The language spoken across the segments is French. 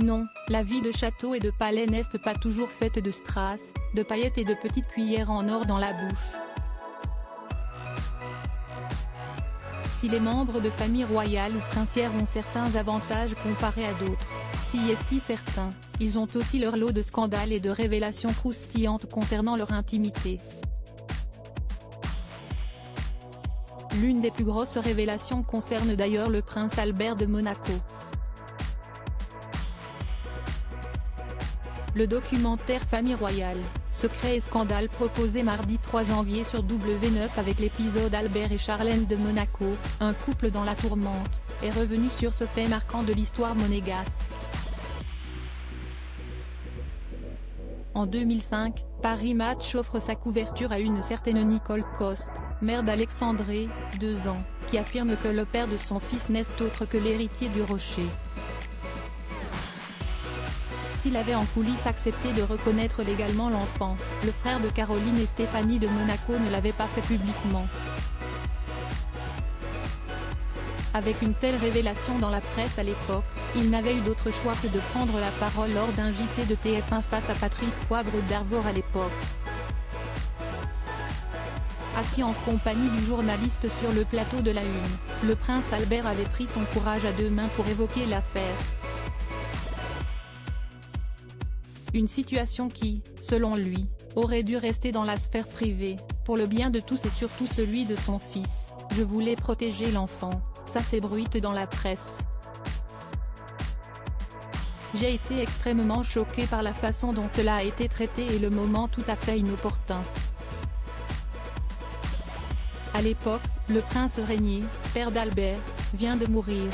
Sinon, la vie de château et de palais n'est pas toujours faite de strass, de paillettes et de petites cuillères en or dans la bouche. Si les membres de famille royale ou princière ont certains avantages comparés à d'autres, si est certains, ils ont aussi leur lot de scandales et de révélations croustillantes concernant leur intimité. L'une des plus grosses révélations concerne d'ailleurs le prince Albert de Monaco. Le documentaire Famille royale, secrets et scandales proposé mardi 3 janvier sur W9 avec l'épisode Albert et Charlène de Monaco, un couple dans la tourmente, est revenu sur ce fait marquant de l'histoire monégasque. En 2005, Paris Match offre sa couverture à une certaine Nicole Coste, mère d'Alexandré, 2 ans, qui affirme que le père de son fils n'est autre que l'héritier du Rocher. S'il avait en coulisses accepté de reconnaître légalement l'enfant, le frère de Caroline et Stéphanie de Monaco ne l'avait pas fait publiquement. Avec une telle révélation dans la presse à l'époque, il n'avait eu d'autre choix que de prendre la parole lors d'un JT de TF1 face à Patrick Poivre d'Arvor à l'époque. Assis en compagnie du journaliste sur le plateau de la Une, le prince Albert avait pris son courage à 2 mains pour évoquer l'affaire. Une situation qui, selon lui, aurait dû rester dans la sphère privée, pour le bien de tous et surtout celui de son fils. Je voulais protéger l'enfant, ça s'ébruite dans la presse. J'ai été extrêmement choqué par la façon dont cela a été traité et le moment tout à fait inopportun. À l'époque, le prince Régnier, père d'Albert, vient de mourir.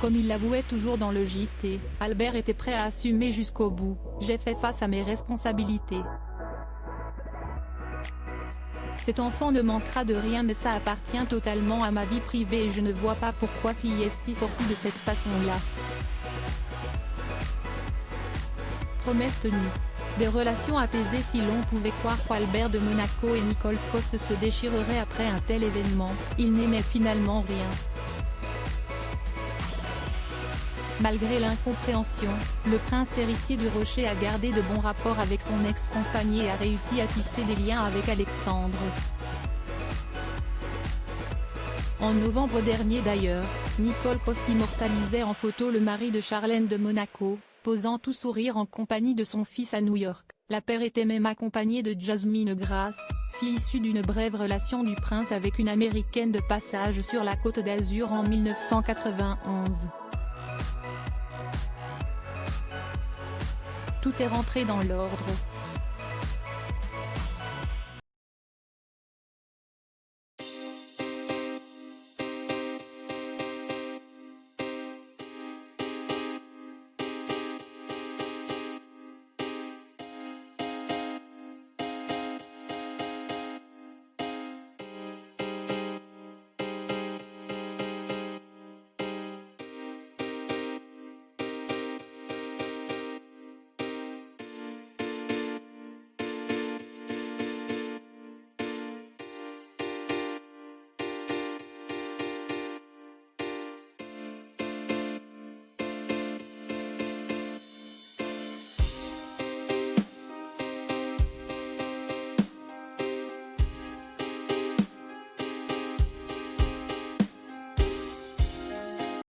Comme il l'avouait toujours dans le JT, Albert était prêt à assumer jusqu'au bout. J'ai fait face à mes responsabilités. Cet enfant ne manquera de rien mais ça appartient totalement à ma vie privée et je ne vois pas pourquoi s'y est sorti de cette façon-là. Promesse tenue. Des relations apaisées si l'on pouvait croire qu'Albert de Monaco et Nicole Coste se déchireraient après un tel événement, il n'aimait finalement rien. Malgré l'incompréhension, le prince héritier du Rocher a gardé de bons rapports avec son ex-compagne et a réussi à tisser des liens avec Alexandre. En novembre dernier d'ailleurs, Nicole Coste immortalisait en photo le mari de Charlène de Monaco, posant tout sourire en compagnie de son fils à New York. La paire était même accompagnée de Jasmine Grace, fille issue d'une brève relation du prince avec une américaine de passage sur la Côte d'Azur en 1991. Tout est rentré dans l'ordre.